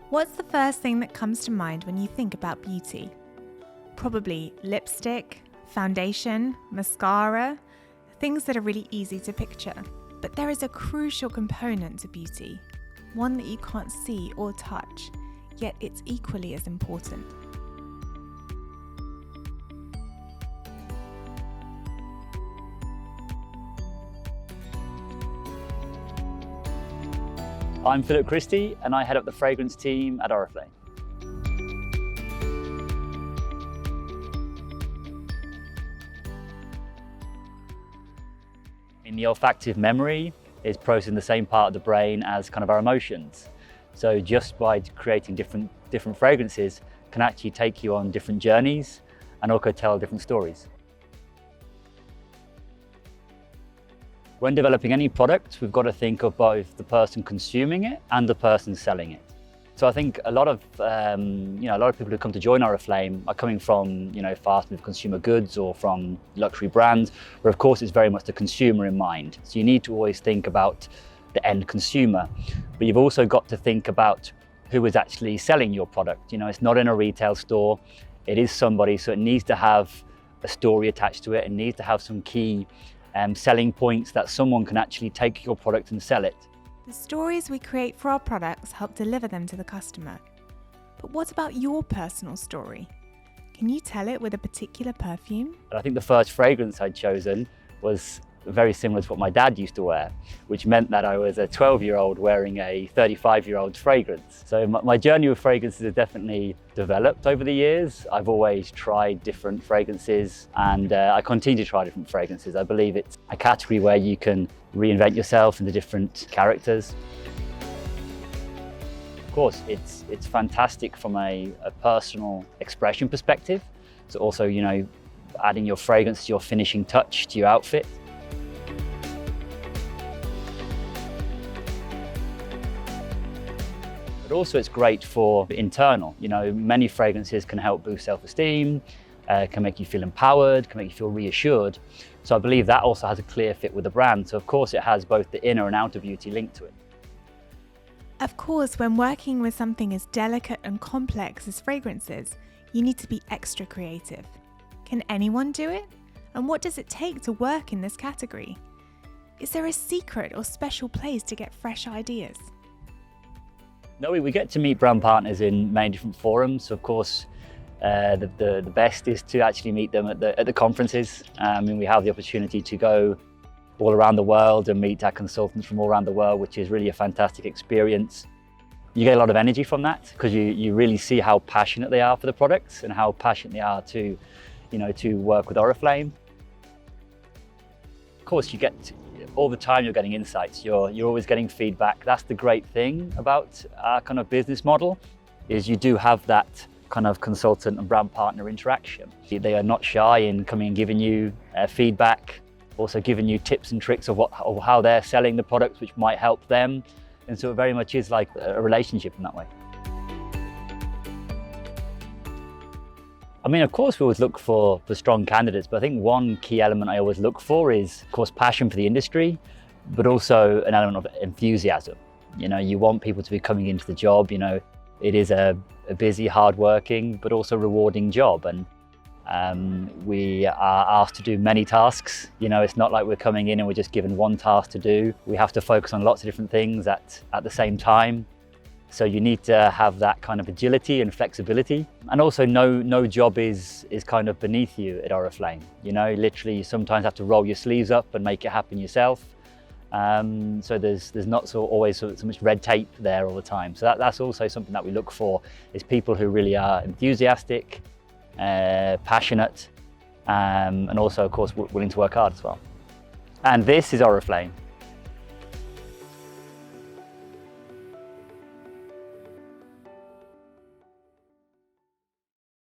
What's the first thing that comes to mind when you think about beauty? Probably lipstick, foundation, mascara, things that are really easy to picture. But there is a crucial component to beauty, one that you can't see or touch, yet it's equally as important. I'm Phillip Christie and I head up the fragrance team at Oriflame. The olfactive memory is processed in the same part of the brain as kind of our emotions. So just by creating different fragrances can actually take you on different journeys and also tell different stories. When developing any product, we've got to think of both the person consuming it and the person selling it. So I think a lot of people who come to join Oriflame are coming from, fast-moving consumer goods or from luxury brands, where of course it's very much the consumer in mind. So you need to always think about the end consumer, but you've also got to think about who is actually selling your product. It's not in a retail store, it is somebody, so it needs to have a story attached to it. It needs to have some key selling points that someone can actually take your product and sell it. The stories we create for our products help deliver them to the customer. But what about your personal story? Can you tell it with a particular perfume? I think the first fragrance I'd chosen was very similar to what my dad used to wear, which meant that I was a 12-year-old wearing a 35-year-old's fragrance. So my journey with fragrances has definitely developed over the years. I've always tried different fragrances and I continue to try different fragrances. I believe it's a category where you can reinvent yourself into different characters. Of course, it's fantastic from a personal expression perspective. So also, adding your fragrance to your finishing touch to your outfit. But also it's great for internal. Many fragrances can help boost self-esteem, can make you feel empowered, can make you feel reassured. So I believe that also has a clear fit with the brand. So of course it has both the inner and outer beauty linked to it. Of course, when working with something as delicate and complex as fragrances, you need to be extra creative. Can anyone do it? And what does it take to work in this category? Is there a secret or special place to get fresh ideas? No, we get to meet brand partners in many different forums. So of course, the best is to actually meet them at the conferences. We have the opportunity to go all around the world and meet our consultants from all around the world, which is really a fantastic experience. You get a lot of energy from that because you really see how passionate they are for the products and how passionate they are to work with Oriflame. Of course, you get all the time you're getting insights, you're always getting feedback. That's the great thing about our kind of business model, is you do have that kind of consultant and brand partner interaction. They are not shy in coming and giving you feedback, also giving you tips and tricks of how they're selling the products, which might help them. And so it very much is like a relationship in that way. Of course, we always look for strong candidates, but I think one key element I always look for is, of course, passion for the industry, but also an element of enthusiasm. You want people to be coming into the job. It is a busy, hard-working, but also rewarding job. And we are asked to do many tasks. It's not like we're coming in and we're just given one task to do. We have to focus on lots of different things at the same time. So you need to have that kind of agility and flexibility. And also no job is kind of beneath you at Oriflame. Literally you sometimes have to roll your sleeves up and make it happen yourself. So there's not always so much red tape there all the time. So that's also something that we look for, is people who really are enthusiastic, passionate, and also of course willing to work hard as well. And this is Oriflame.